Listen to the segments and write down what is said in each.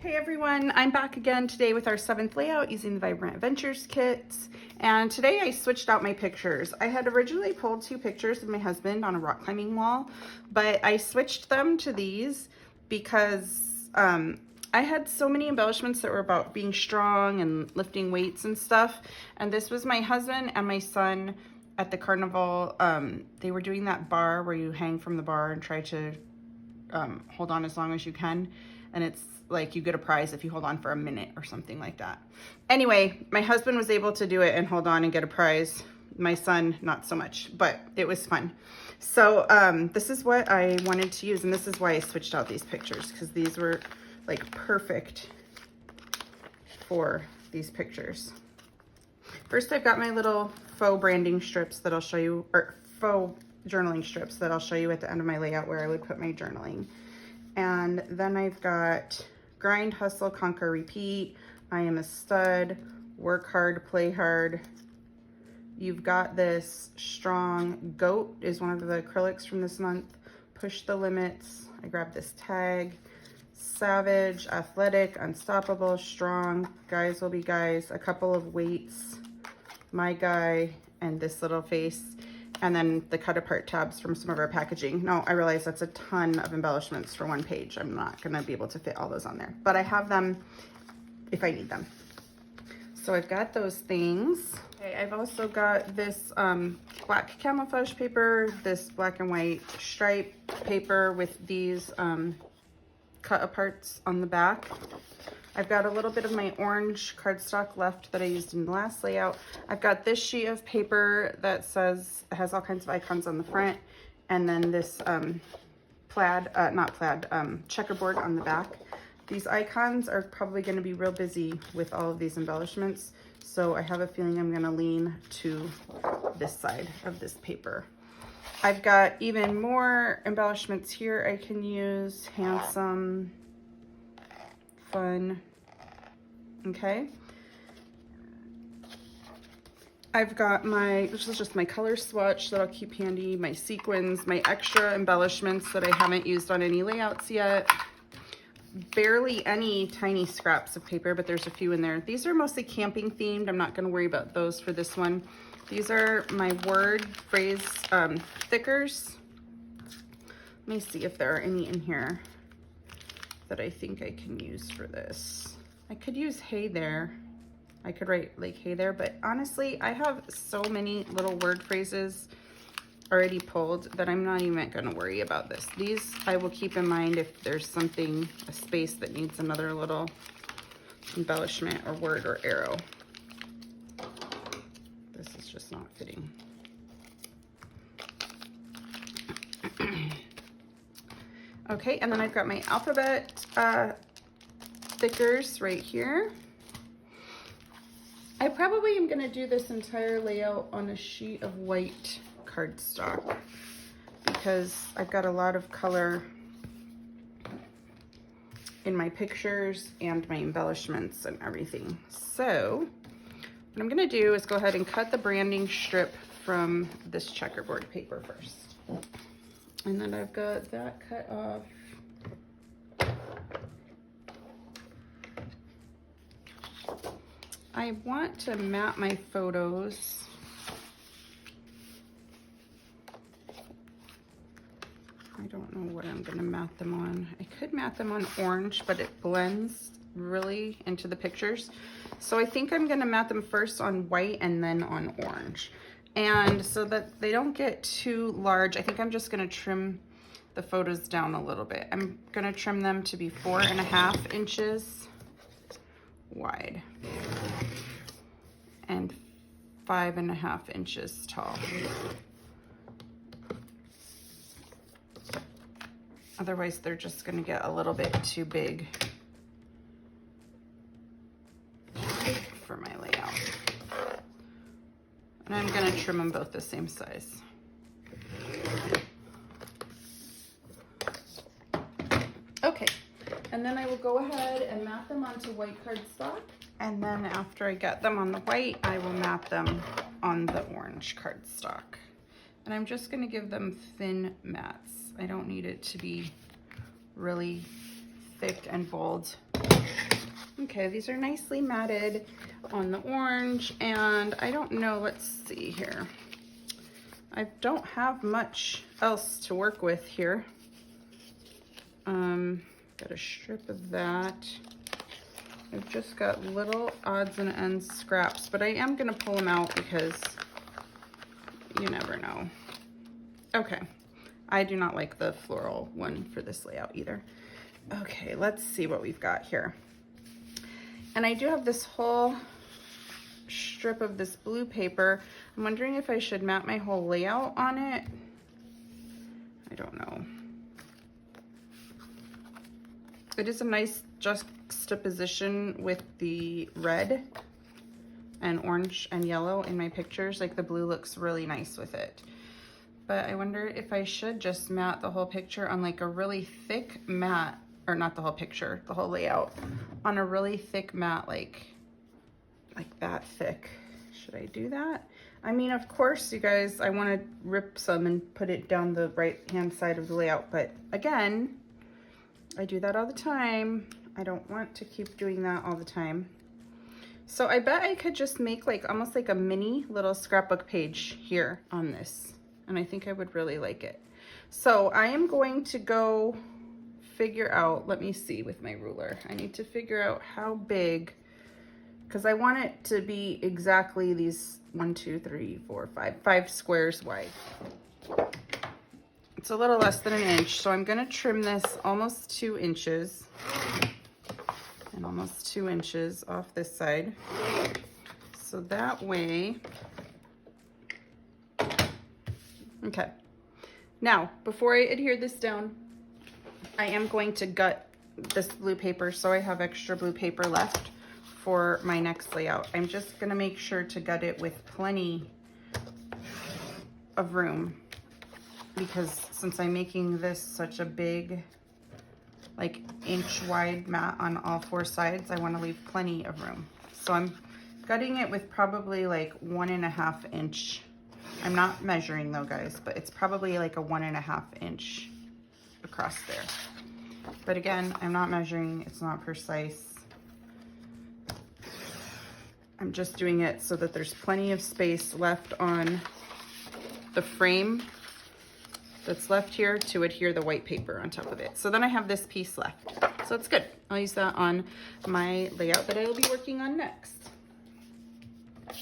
Hey everyone, I'm back again today with our 7th layout using the Vibrant Adventures kits. And today I switched out my pictures. I had originally pulled 2 pictures of my husband on a rock climbing wall, but I switched them to these because I had so many embellishments that were about being strong and lifting weights and stuff. And this was my husband and my son at the carnival. They were doing that bar where you hang from the bar and try to hold on as long as you can. And it's like you get a prize if you hold on for a minute or something like that. Anyway, my husband was able to do it and hold on and get a prize. My son, not so much, but it was fun. So this is what I wanted to use, and this is why I switched out these pictures, because these were like perfect for these pictures. First, I've got my little faux branding strips that I'll show you, or faux journaling strips that I'll show you at the end of my layout where I would put my journaling. And then I've got grind, hustle, conquer, repeat. I am a stud, work hard, play hard. You've got this strong. Goat is one of the acrylics from this month. Push the limits. I grabbed this tag. Savage, athletic, unstoppable, strong. Guys will be guys. A couple of weights. My guy, and this little face. And then the cut apart tabs from some of our packaging. Now, I realize that's a ton of embellishments for one page. I'm not gonna be able to fit all those on there, but I have them if I need them. So I've got those things. Okay, I've also got this black camouflage paper, this black and white stripe paper with these cut aparts on the back. I've got a little bit of my orange cardstock left that I used in the last layout. I've got this sheet of paper that has all kinds of icons on the front, and then this checkerboard on the back. These icons are probably gonna be real busy with all of these embellishments, so I have a feeling I'm gonna lean to this side of this paper. I've got even more embellishments here I can use. Handsome, fun. Okay, I've got this is just my color swatch that I'll keep handy, my sequins, my extra embellishments that I haven't used on any layouts yet. Barely any tiny scraps of paper, but there's a few in there. These are mostly camping themed. I'm not going to worry about those for this one. These are my word phrase thickers. Let me see if there are any in here that I think I can use for this. I could use hey there. I could write like hey there, but honestly, I have so many little word phrases already pulled that I'm not even gonna worry about this. These I will keep in mind if there's something, a space that needs another little embellishment or word or arrow. This is just not fitting. Okay, and then I've got my alphabet stickers right here. I probably am gonna do this entire layout on a sheet of white cardstock because I've got a lot of color in my pictures and my embellishments and everything. So what I'm gonna do is go ahead and cut the branding strip from this checkerboard paper first. And then I've got that cut off. I want to map my photos. I don't know what I'm gonna mat them on. I could mat them on orange, but it blends really into the pictures. So I think I'm gonna mat them first on white and then on orange. And so that they don't get too large, I think I'm just gonna trim the photos down a little bit. I'm gonna trim them to be 4.5 inches wide and 5.5 inches tall. Otherwise, they're just gonna get a little bit too big for my layout. And I'm gonna trim them both the same size. Okay, and then I will go ahead and map them onto white cardstock. And then after I get them on the white, I will map them on the orange cardstock. And I'm just gonna give them thin mats. I don't need it to be really thick and bold. Okay, these are nicely matted on the orange, and I don't know, let's see here. I don't have much else to work with here. Got a strip of that. I've just got little odds and ends scraps, but I am gonna pull them out because you never know. Okay, I do not like the floral one for this layout either. Okay, let's see what we've got here. And I do have this whole strip of this blue paper. I'm wondering if I should map my whole layout on it. I don't know. It is a nice juxtaposition with the red and orange and yellow in my pictures. Like the blue looks really nice with it. But I wonder if I should just mat the whole picture on like a really thick mat, or not the whole picture, the whole layout, on a really thick mat, like that thick. Should I do that? I mean, of course, you guys, I want to rip some and put it down the right-hand side of the layout. But again, I do that all the time. I don't want to keep doing that all the time. So I bet I could just make like almost like a mini little scrapbook page here on this. And I think I would really like it. So I am going to go figure out, let me see with my ruler. I need to figure out how big, because I want it to be exactly these 5 squares wide. It's a little less than an inch, so I'm gonna trim this almost 2 inches and almost 2 inches off this side. So that way, okay. Now, before I adhere this down, I am going to gut this blue paper so I have extra blue paper left for my next layout. I'm just gonna make sure to gut it with plenty of room, because since I'm making this such a big, like inch wide mat on all 4 sides, I wanna leave plenty of room. So I'm gutting it with probably like 1.5 inch. I'm not measuring though, guys, but it's probably like a 1.5 inch across there. But again, I'm not measuring, it's not precise. I'm just doing it so that there's plenty of space left on the frame that's left here to adhere the white paper on top of it. So then I have this piece left. So it's good. I'll use that on my layout that I will be working on next.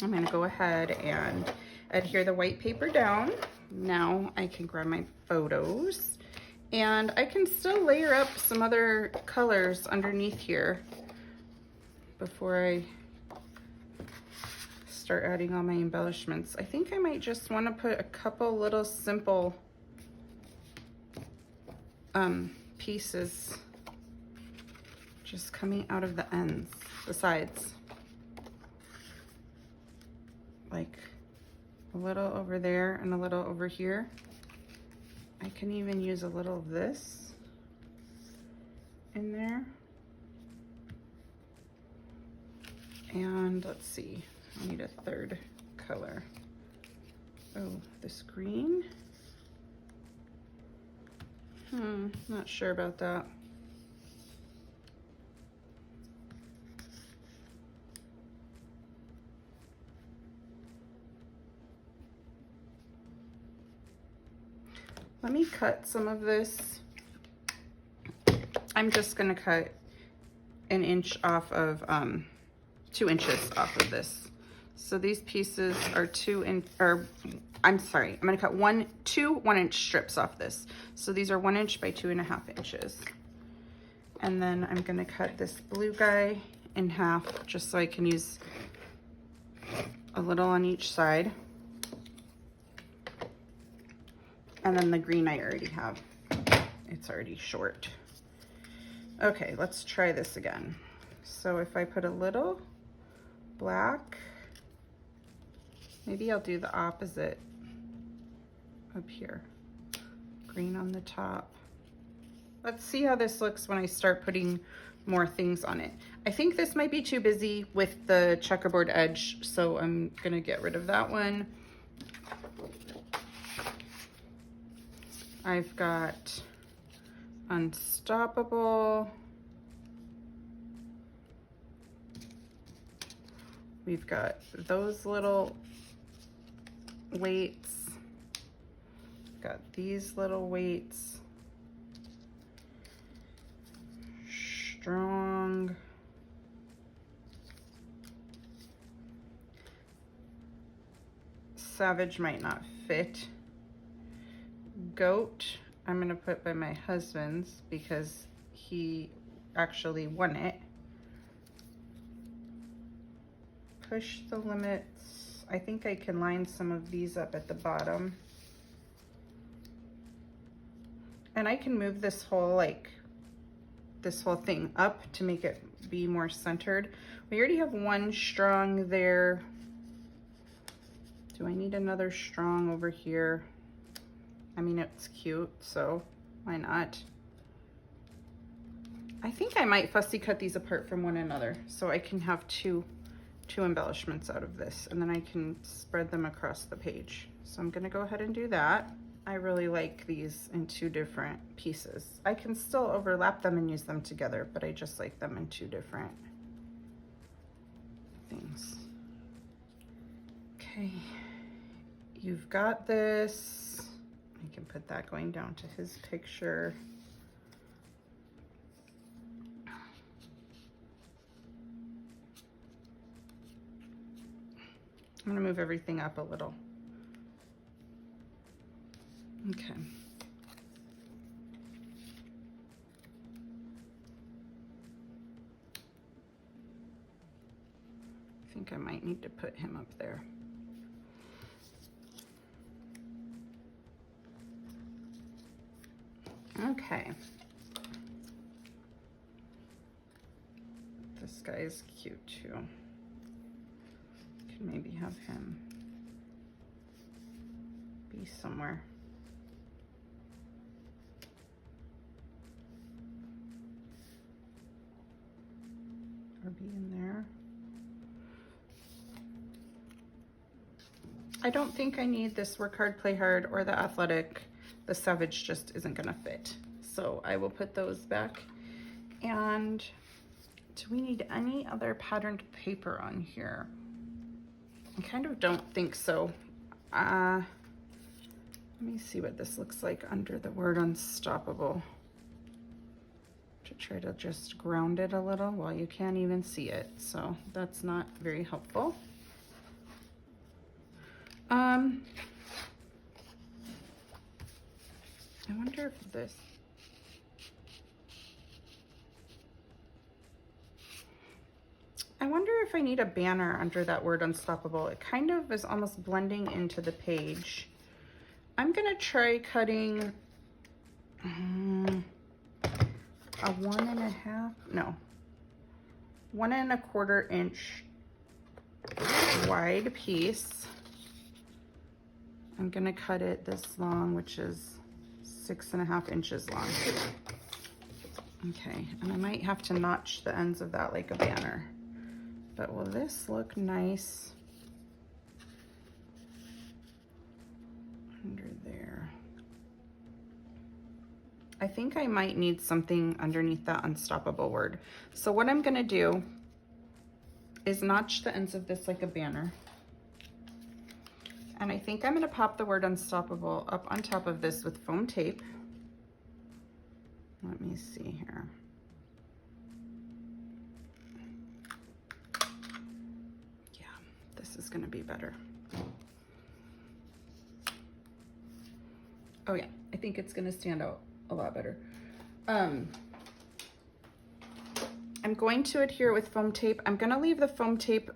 I'm gonna go ahead and adhere the white paper down. Now I can grab my photos, and I can still layer up some other colors underneath here before I start adding all my embellishments. I think I might just want to put a couple little simple pieces just coming out of the ends, the sides. Like a little over there and a little over here. I can even use a little of this in there. And let's see, I need a third color. Oh, this green. Not sure about that. Let me cut some of this. I'm just gonna cut 1 inch off of, 2 inches off of this. So these pieces are I'm gonna cut two 1 inch strips off this. So these are 1 inch by 2.5 inches. And then I'm gonna cut this blue guy in half just so I can use a little on each side. And then the green I already have. It's already short. Okay, let's try this again. So if I put a little black, maybe I'll do the opposite up here. Green on the top. Let's see how this looks when I start putting more things on it. I think this might be too busy with the checkerboard edge, so I'm gonna get rid of that one. I've got Unstoppable. We've got those little weights. Got these little weights. Strong. Savage might not fit. Goat, I'm gonna put by my husband's because he actually won it. Push the limits. I think I can line some of these up at the bottom. And I can move this whole, like, this whole thing up to make it be more centered. We already have one strong there. Do I need another strong over here? I mean, it's cute, so why not? I think I might fussy cut these apart from one another so I can have two embellishments out of this, and then I can spread them across the page. So I'm gonna go ahead and do that. I really like these in two different pieces. I can still overlap them and use them together, but I just like them in two different things. Okay, you've got this. I can put that going down to his picture. I'm gonna move everything up a little. Okay. I think I might need to put him up there. Okay. This guy's cute too. Can maybe have him be somewhere. Or be in there. I don't think I need this work hard, play hard, or the athletic. The savage just isn't gonna fit. So I will put those back. And do we need any other patterned paper on here? I kind of don't think so. Let me see what this looks like under the word unstoppable. To try to just ground it a little. Well, you can't even see it, so that's not very helpful. I wonder if this, I wonder if I need a banner under that word unstoppable. It kind of is almost blending into the page. I'm gonna try cutting a 1.5, no, 1 1/4 inch wide piece. I'm gonna cut it this long, which is 6.5 inches long. Okay, and I might have to notch the ends of that like a banner. But will this look nice under there? I think I might need something underneath that unstoppable word. So what I'm gonna do is notch the ends of this like a banner. And I think I'm gonna pop the word unstoppable up on top of this with foam tape. Let me see here. Yeah, this is gonna be better. Oh yeah, I think it's gonna stand out a lot better. I'm going to adhere with foam tape. I'm gonna leave the foam tape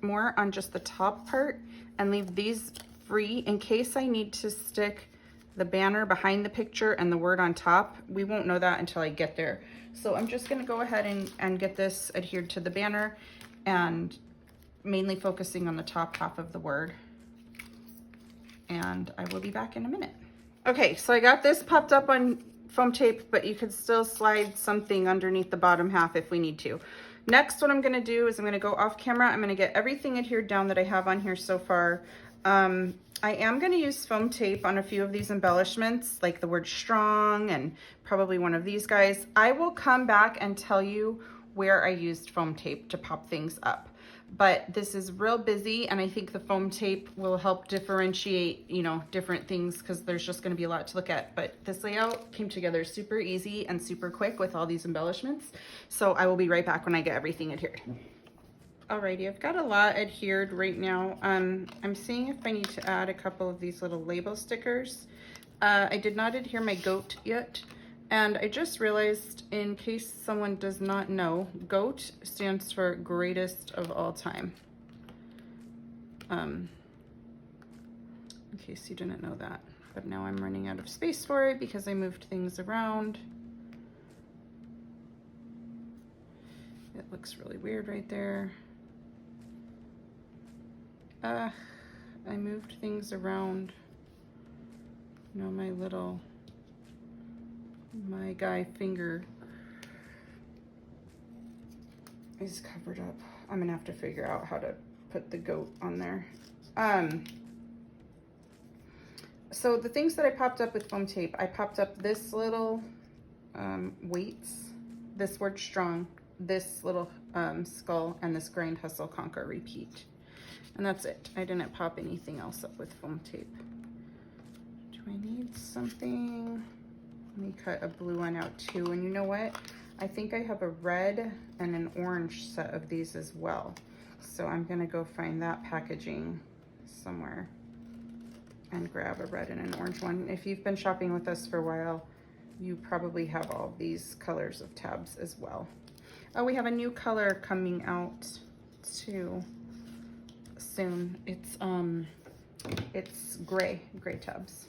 more on just the top part and leave these free in case I need to stick the banner behind the picture and the word on top. We won't know that until I get there. So I'm just gonna go ahead and get this adhered to the banner and mainly focusing on the top half of the word. And I will be back in a minute. Okay, so I got this popped up on foam tape, but you could still slide something underneath the bottom half if we need to. Next, what I'm gonna do is I'm gonna go off camera. I'm gonna get everything adhered down that I have on here so far. I am gonna use foam tape on a few of these embellishments, like the word strong and probably one of these guys. I will come back and tell you where I used foam tape to pop things up. but this is real busy, and I think the foam tape will help differentiate, you know, different things, because there's just going to be a lot to look at. But this layout came together super easy and super quick with all these embellishments. So I will be right back when I get everything adhered. Alrighty, I've got a lot adhered right now. I'm seeing if I need to add a couple of these little label stickers. I did not adhere my GOAT yet. And I just realized, in case someone does not know, GOAT stands for greatest of all time. In case you didn't know that. But now I'm running out of space for it because I moved things around. It looks really weird right there. I moved things around. You know, my guy finger is covered up. I'm gonna have to figure out how to put the GOAT on there. So the things that I popped up with foam tape, I popped up this little weights, this word strong, this little skull, and this grind, hustle, conquer, repeat. And that's it. I didn't pop anything else up with foam tape. Do I need something? Let me cut a blue one out too. And you know what? I think I have a red and an orange set of these as well. So I'm gonna go find that packaging somewhere and grab a red and an orange one. If you've been shopping with us for a while, you probably have all these colors of tabs as well. Oh, we have a new color coming out too soon. It's gray tabs.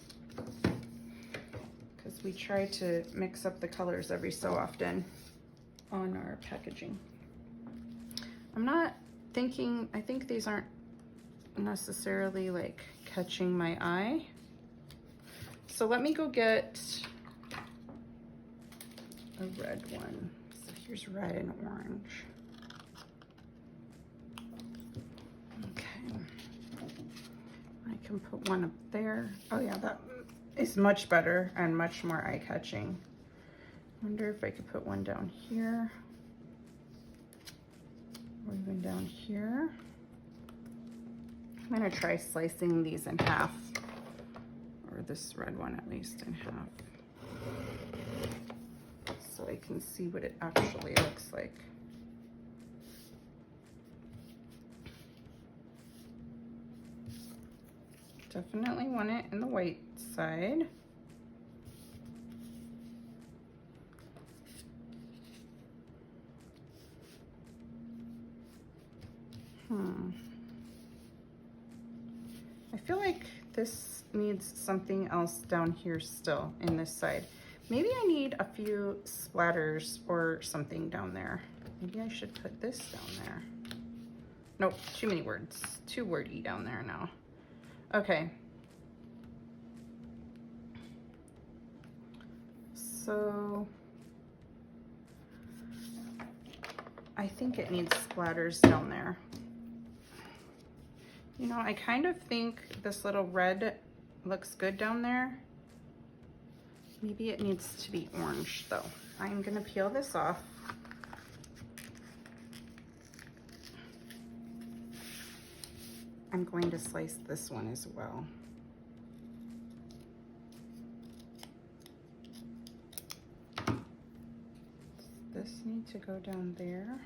Because we try to mix up the colors every so often on our packaging. I think these aren't necessarily like catching my eye. So let me go get a red one. So here's red and orange. Okay. I can put one up there. Oh yeah, that is much better and much more eye-catching. Wonder if I could put one down here or even down here. I'm gonna try slicing these in half, or this red one at least in half, so I can see what it actually looks like. Definitely want it in the white side. I feel like this needs something else down here still in this side. Maybe I need a few splatters or something down there. Maybe I should put this down there. Nope, too many words. Too wordy down there now. Okay. So I think it needs splatters down there. You know, I kind of think this little red looks good down there. Maybe it needs to be orange though. I'm gonna peel this off. I'm going to slice this one as well. This needs to go down there,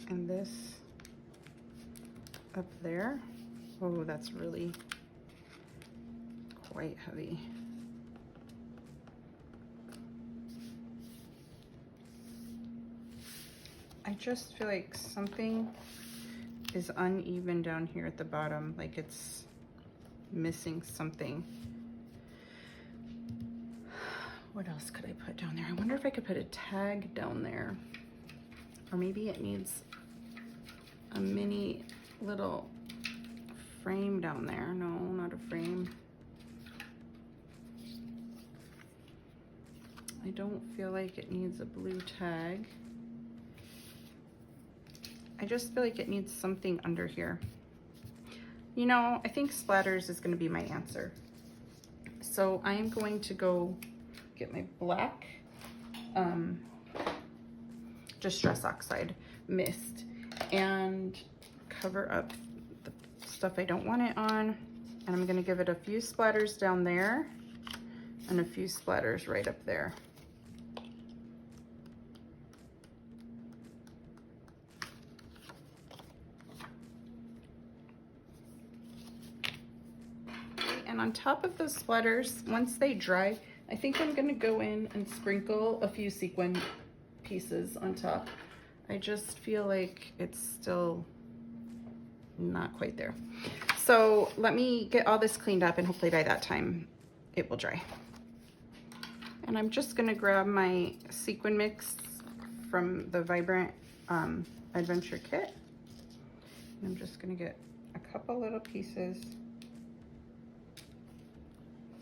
and this up there. Oh, that's really quite heavy. I just feel like something is uneven down here at the bottom, like it's missing something. What else could I put down there? I wonder if I could put a tag down there, or maybe it needs a mini little frame down there. No, not a frame. I don't feel like it needs a blue tag. I just feel like it needs something under here. You know, I think splatters is gonna be my answer. So I am going to go get my black Distress Oxide mist, and cover up the stuff I don't want it on. And I'm gonna give it a few splatters down there and a few splatters right up there. And on top of those splatters, once they dry, I think I'm gonna go in and sprinkle a few sequin pieces on top. I just feel like it's still not quite there. So let me get all this cleaned up and hopefully by that time it will dry. And I'm just gonna grab my sequin mix from the Vibrant Adventure Kit. And I'm just gonna get a couple little pieces.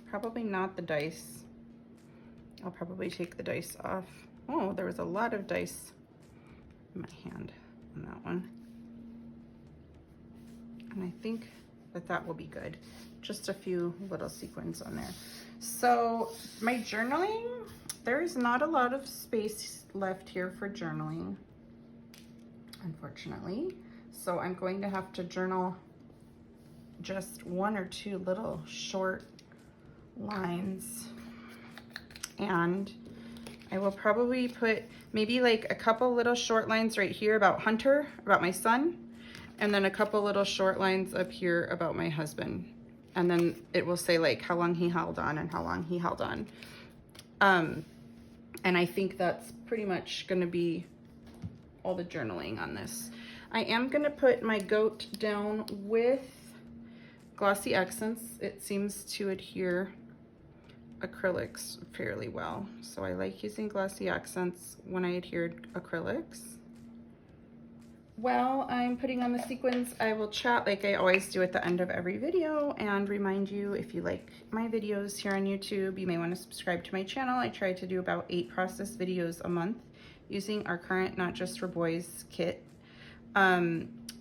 Probably not the dice. I'll probably take the dice off. Oh, there was a lot of dice in my hand on that one. And I think that that will be good. Just a few little sequins on there. So my journaling, there is not a lot of space left here for journaling, unfortunately. So I'm going to have to journal just one or two little short lines. And I will probably put maybe like a couple little short lines right here about Hunter, about my son, and then a couple little short lines up here about my husband. And then it will say like how long he held on and how long he held on. And I think that's pretty much gonna be all the journaling on this. I am gonna put my goat down with glossy accents. It seems to adhere acrylics fairly well. So I like using glossy accents when I adhered acrylics. While I'm putting on the sequins, I will chat like I always do at the end of every video and remind you, if you like my videos here on YouTube, you may want to subscribe to my channel. I try to do about 8 process videos a month using our current Not Just for Boys kit.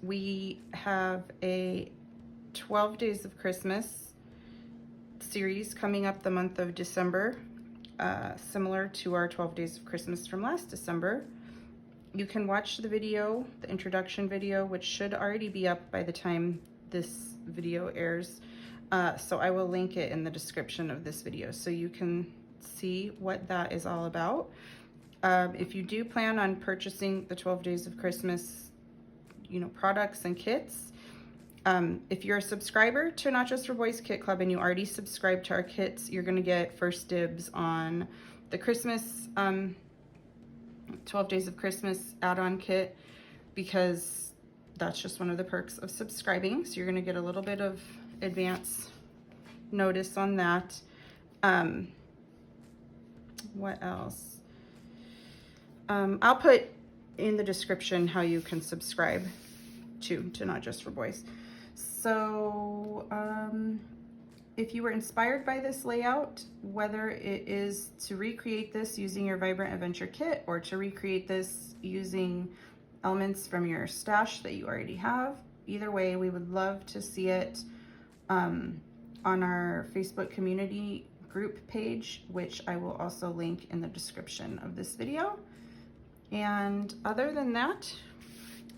We have a 12 Days of Christmas series coming up the month of December, similar to our 12 Days of Christmas from last December. You can watch the video, the introduction video, which should already be up by the time this video airs. So I will link it in the description of this video so you can see what that is all about. If you do plan on purchasing the 12 Days of Christmas, products and kits, if you're a subscriber to Not Just for Boys Kit Club and you already subscribe to our kits, you're gonna get first dibs on the Christmas 12 Days of Christmas add-on kit, because that's just one of the perks of subscribing. So you're gonna get a little bit of advance notice on that. What else? I'll put in the description how you can subscribe to Not Just for Boys. So if you were inspired by this layout, whether it is to recreate this using your Vibrant Adventure Kit or to recreate this using elements from your stash that you already have, either way, we would love to see it on our Facebook community group page, which I will also link in the description of this video. And other than that,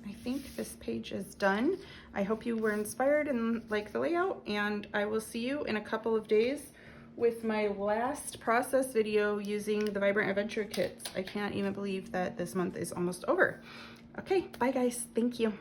I think this page is done. I hope you were inspired and like the layout, and I will see you in a couple of days with my last process video using the Vibrant Adventure Kits. I can't even believe that this month is almost over. Okay, bye guys, thank you.